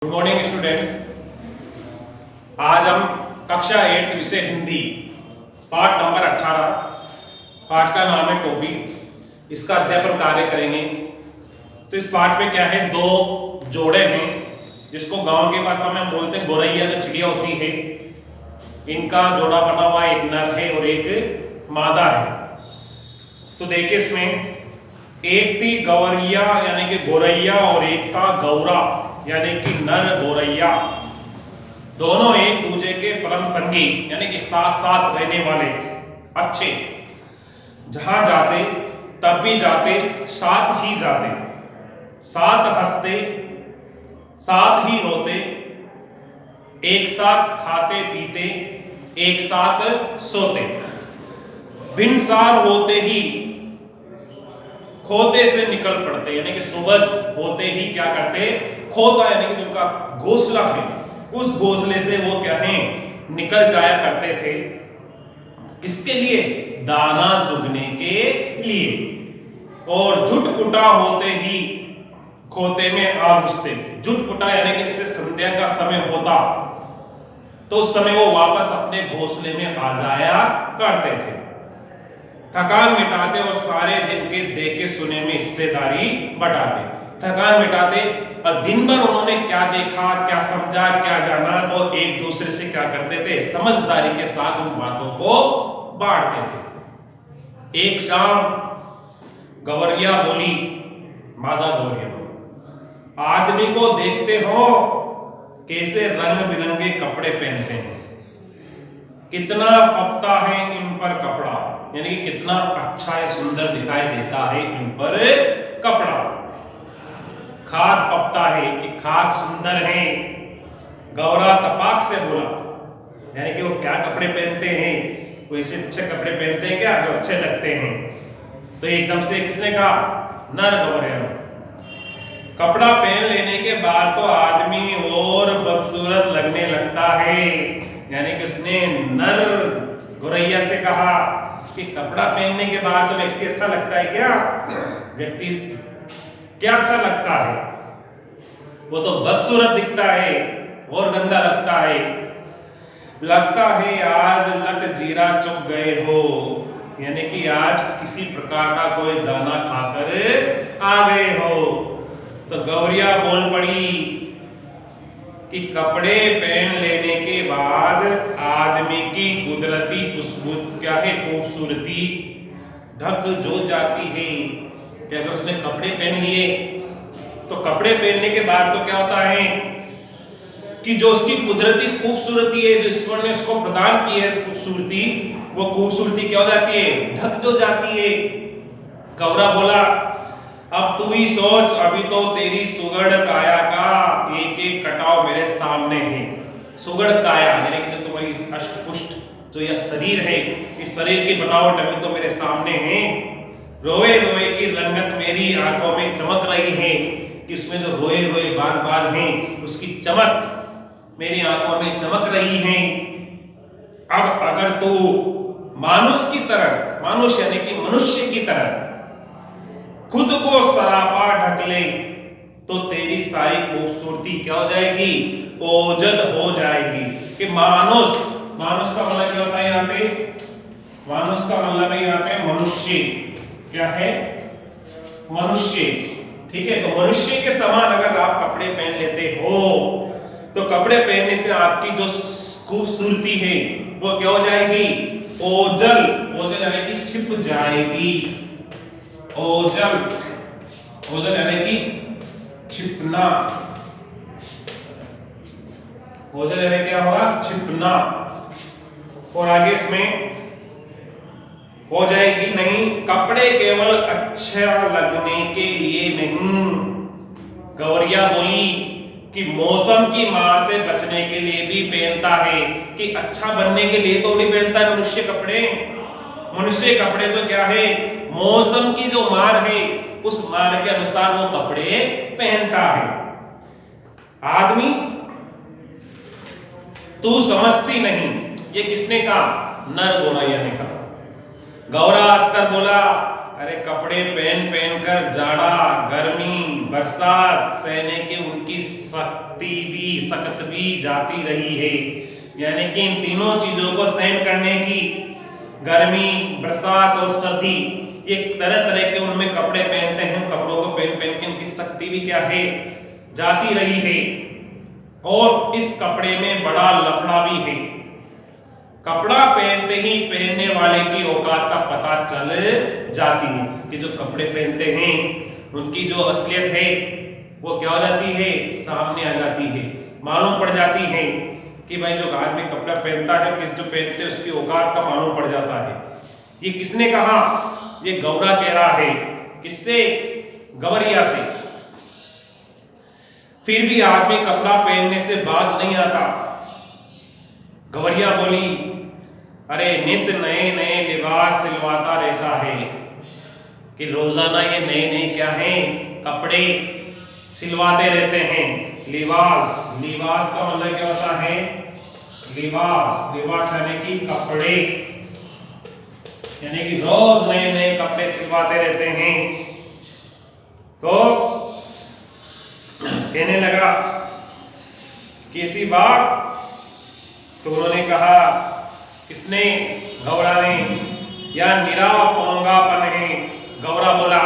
Good morning students. आज हम कक्षा 8 विषय हिंदी पाठ नंबर 18 पाठ का नाम है टोपी, इसका अध्यापन कार्य करेंगे। तो इस पाठ में क्या है, दो जोड़े हैं जिसको गांव के भाषा में बोलते हैं गोरैया, जो चिड़िया होती है, इनका जोड़ा बना हुआ एक नर है और एक मादा है। तो देखिए इसमें एक थी गौरैया यानी कि गोरैया और एक था गौरा यानी कि नर गोरैया। दोनों एक दूसरे के परम संगी यानी कि साथ साथ रहने वाले अच्छे, जहां जाते तब भी जाते, साथ ही जाते, साथ हंसते, साथ ही रोते, एक साथ खाते पीते, एक साथ सोते। भिनसार होते ही खोते से निकल पड़ते, यानी कि सुबह होते ही क्या करते, खोता यानी कि जो उनका घोंसला है, उस घोंसले से वो क्या है निकल जाया करते थे। किसके लिए? दाना चुगने के लिए। और झुटपुटा होते ही खोते में आ घुसते। झुटपुटा यानी कि जैसे संध्या का समय होता तो उस समय वो वापस अपने घोंसले में आ जाया करते थे। थकान मिटाते और सारे दिन के देखे सुने में हिस्सेदारी बटाते। थकान मिटाते और दिन भर उन्होंने क्या देखा, क्या समझा, क्या जाना, तो एक दूसरे से क्या करते थे, समझदारी के साथ उन बातों को बांटते थे। एक शाम गौरैया बोली, मादा गौरैया बोली, आदमी को देखते हो कैसे रंग बिरंगे कपड़े पहनते हैं, कितना फपता है इन पर कपड़ा, यानी कि कितना अच्छा है, सुंदर दिखाई देता है इन पर कपड़ा। खाक पपता है कि खाक सुंदर है। गौरा तपाक से बोला, यानी कि वो क्या कपड़े पहनते हैं, वो ऐसे अच्छे कपड़े पहनते हैं क्या जो अच्छे लगते हैं। तो एकदम से किसने कहा? नर गौरैया। कपड़ा पहन लेने के बाद तो आदमी और बदसूरत लगने लगता है, यानी कि उसने नर गौरैया से कहा कि कपड़ा पहनने के बाद तो व्यक्ति अच्छा लगता है क्या? व्यक्ति क्या अच्छा लगता है? वो तो बदसूरत दिखता है और गंदा लगता है। लगता है आज लट जीरा चुग गए हो, यानी कि आज किसी प्रकार का कोई दाना खाकर आ गए हो। तो गौरैया बोल पड़ी कि कपड़े पहन लेने के बाद आदमी की कुदरती खुशबू क्या है, खूबसूरती ढक जो जाती है। कि अगर उसने कपड़े पहन लिए तो कपड़े पहनने के बाद तो क्या होता है कि जो उसकी कुदरती खूबसूरती है, जो ईश्वर ने उसको प्रदान की है खूबसूरती, वो खूबसूरती क्या हो जाती है, ढक जो जाती है। गौरा बोला, अब तू ही सोच, अभी तो तेरी सुगढ़ काया का एक एक कटाव मेरे सामने है। सुगढ़ काया यानी कि जो तुम्हारी अष्टपुष्ट जो यह शरीर है, इस शरीर की बनावट अभी तो मेरे सामने है। रोए रोए की रंगत मेरी आंखों में चमक रही है, कि उसमें जो रोए रोए बाल बाल हैं उसकी चमक मेरी आंखों में चमक रही है। अब अगर तू मानुष की तरह, मानुष यानी कि मनुष्य की तरह खुद को सरापा ढक ले तो तेरी सारी खूबसूरती क्या हो जाएगी, ओझल हो जाएगी। कि मानुष, मानुष का मतलब क्या होता है यहाँ पे? मानुष का मतलब है यहाँ पे मनुष्य। क्या है? मनुष्य। ठीक है, तो मनुष्य के समान अगर आप कपड़े पहन लेते हो तो कपड़े पहनने से आपकी जो खूबसूरती है वो क्या हो जाएगी, ओझल, ओझल यानी कि छिप जाएगी। ओझल, ओझल यानी कि छिपना, ओझल यानी क्या होगा, छिपना। और आगे इसमें हो जाएगी नहीं, कपड़े केवल अच्छा लगने के लिए नहीं। गौरैया बोली कि मौसम की मार से बचने के लिए भी पहनता है, कि अच्छा बनने के लिए तो नहीं पहनता है मनुष्य कपड़े। मनुष्य कपड़े तो क्या है, मौसम की जो मार है उस मार के अनुसार वो कपड़े पहनता है। आदमी तू समझती नहीं, ये किसने कहा? नर गौरैया ने कहा। गौरा हंसकर बोला, अरे कपड़े पहन पहन कर जाड़ा गर्मी बरसात सहने की उनकी सख्त भी जाती रही है। यानी कि इन तीनों चीजों को सहन करने की, गर्मी बरसात और सर्दी, एक तरह तरह के उनमें कपड़े पहनते हैं, कपड़ों को पहन पहन के उनकी शक्ति भी क्या है, जाती रही है। और इस कपड़े में बड़ा लफड़ा भी है। कपड़ा पहनते ही पहनने वाले की औकात का पता चल जाती है कि जो कपड़े पहनते हैं उनकी जो असलियत है वो क्या हो जाती है, सामने आ जाती है, मालूम पड़ जाती है कि भाई जो आदमी कपड़ा पहनता है, किस जो पहनते हैं उसकी औकात का मालूम पड़ जाता है। ये किसने कहा? ये गौरा कह रहा है। किससे? गवरिया से। फिर भी आदमी कपड़ा पहनने से बाज नहीं आता। गवरिया बोली, अरे नित नए नए लिबास सिलवाता रहता है, कि रोजाना ये नए नए क्या हैं, कपड़े सिलवाते रहते हैं। लिबास, लिबास का मतलब क्या होता है? लिबास, लिबास यानी कि कपड़े, यानी कि रोज नए नए कपड़े सिलवाते रहते हैं। तो कहने लगा कि ऐसी बात, तो उन्होंने कहा, किसने? गौरा ने, या निरा पोंगापन है। गौरा बोला,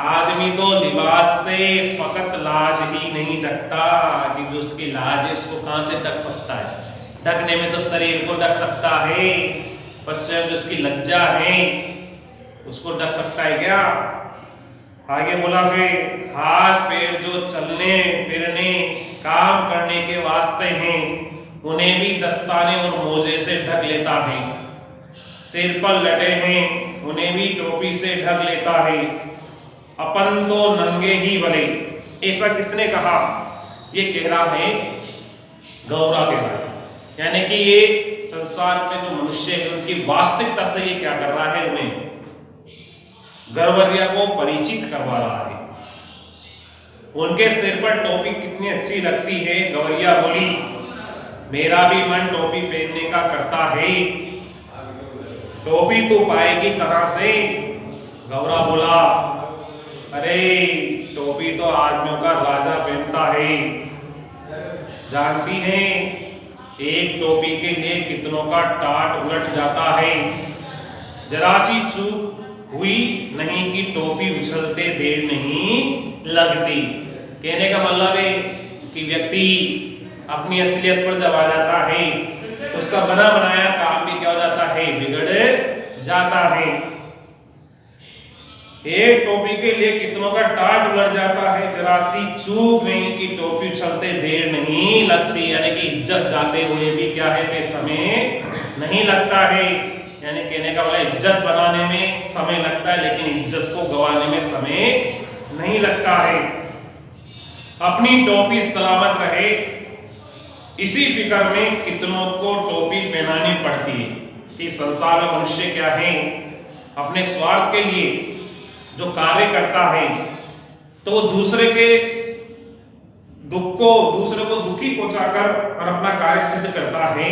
आदमी तो लिबास से फकत लाज ही नहीं ढकता, कि जो उसकी लाज है उसको कहां से ढक सकता है? ढकने में तो शरीर को ढक सकता है, पर स्वयं जो उसकी लज्जा है उसको ढक सकता है क्या? आगे बोला, फिर हाथ पैर जो चलने फिरने काम करने के वास्ते हैं उन्हें भी दस्ताने और मोजे से ढक लेता है। सिर पर लटे हैं उन्हें भी टोपी से ढक लेता है। अपन तो नंगे ही भले। ऐसा किसने कहा? ये कह रहा है गौरा कह रहा है। यानी कि ये संसार में जो मनुष्य है उनकी वास्तविकता से ये क्या कर रहा है, उन्हें गौरवरिया को परिचित करवा रहा है। उनके सिर पर टोपी कितनी अच्छी लगती है। गौरवरिया बोली, मेरा भी मन टोपी पहनने का करता है, टोपी तो पाएगी कहां से? गौरा बोला, अरे टोपी तो आदमियों का राजा पहनता है। जानती हैं एक टोपी के लिए कितनों का टाट उलट जाता है। जरा सी चूक हुई नहीं कि टोपी उछलते देर नहीं लगती। कहने का मतलब है कि व्यक्ति अपनी असलियत पर जब आ जाता है तो उसका बना बनाया काम भी क्या हो जाता है, बिगड़ जाता है। एक टोपी के लिए कितनों का टाट उलट जाता है, जरा सी चूक नहीं कि टोपी उछलते देर नहीं लगती। यानी कि इज्जत जाते हुए भी क्या है, फिर समय नहीं लगता है। यानी कहने का मतलब इज्जत बनाने में समय लगता है लेकिन इज्जत को गंवाने में समय नहीं लगता है। अपनी टोपी सलामत रहे इसी फिक्र में कितनों को टोपी पहनानी पड़ती है। कि संसार में मनुष्य क्या है, अपने स्वार्थ के लिए जो कार्य करता है तो वो दूसरे के दुख को, दूसरे को दुखी पहुंचाकर और अपना कार्य सिद्ध करता है,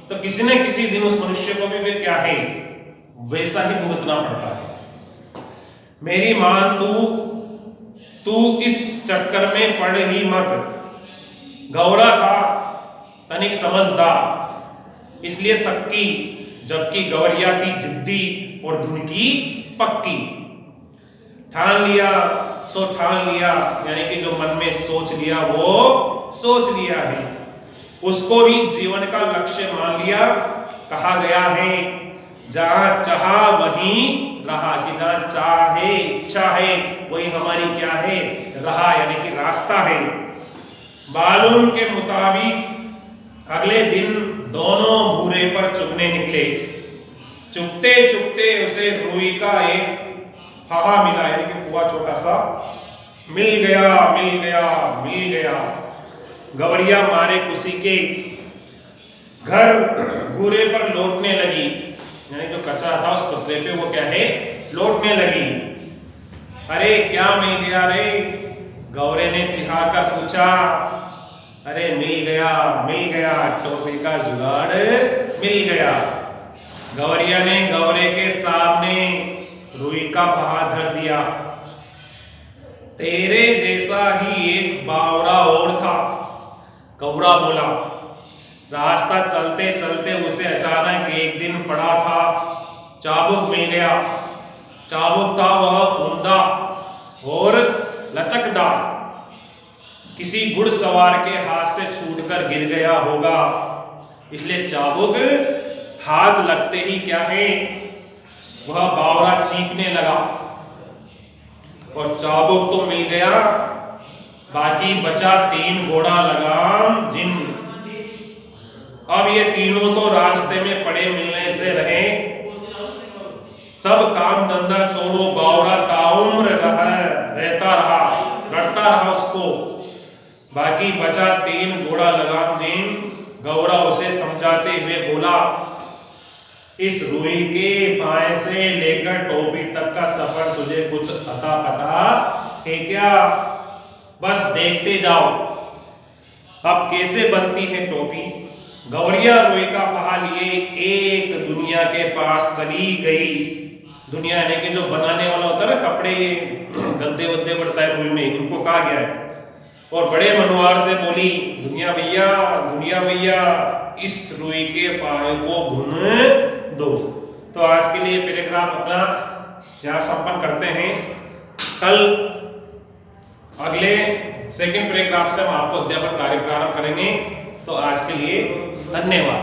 तो किसी न किसी दिन उस मनुष्य को भी वे क्या है, वैसा ही भुगतना पड़ता है। मेरी मान तू इस चक्कर में पड़ ही मत। गौरा था तनिक समझदार, इसलिए सक्की, जबकि गवरिया थी जिद्दी और धुनकी पक्की। ठान लिया सो ठान लिया, यानी कि जो मन में सोच लिया वो सोच लिया है, उसको ही जीवन का लक्ष्य मान लिया। कहा गया है जहां चाहा वहीं रहा, कि जहां चाहे इच्छा है वही हमारी क्या है, रहा, यानी कि रास्ता है। मालूम के मुताबिक अगले दिन दोनों भूरे पर चुगने निकले। चुगते चुगते उसे रुई का एक फाहा मिला, यानी कि फुआ छोटा सा, मिल गया मिल गया मिल गया। गवरिया मारे खुशी के घर भूरे पर लौटने लगी, यानी जो कचरा था उस कचरे पे वो क्या है, लौटने लगी। अरे क्या मिल गया रे? गौरे ने चिढ़ाकर पूछा। अरे मिल गया, टोपी का जुगाड़ मिल गया। गवरिया ने गौरे के सामने रुई का पहा धर दिया। तेरे जैसा ही एक बावरा और था। गौरा बोला। रास्ता चलते चलते उसे अचानक एक दिन पड़ा था चाबुक मिल गया। चाबुक था वह उम्दा और लचकदार, किसी घुड़सवार के हाथ से छूटकर गिर गया होगा, इसलिए चाबुक हाथ लगते ही क्या है, वह बावरा चीखने लगा और चाबुक तो मिल गया, बाकी बचा 3 घोड़ा लगाम जिन। अब ये तीनों तो रास्ते में पड़े मिलने से रहे, सब काम धंधा छोड़ो, बावरा ताउम्र रहता रहा, लड़ता रहा उसको। बाकी बचा 3 घोड़ा लगाम जिन। गौरा उसे समझाते हुए बोला, इस रुई के पाए से लेकर टोपी तक का सफर तुझे कुछ अता पता है क्या? बस देखते जाओ अब कैसे बनती है टोपी। गौरिया रुई का पहा लिए एक दुनिया के पास चली गई। दुनिया यानी कि जो बनाने वाला होता है ना, कपड़े गद्दे वद्दे पड़ता है रुई में, इनको कहा गया है। और बड़े मनोहार से बोली, दुनिया भैया इस रुई के फाहे को भुन दो। तो आज के लिए पैराग्राफ अपना यहाँ संपन्न करते हैं। कल अगले सेकंड पैराग्राफ से हम आपको अध्यापन कार्य प्रारंभ करेंगे। तो आज के लिए धन्यवाद।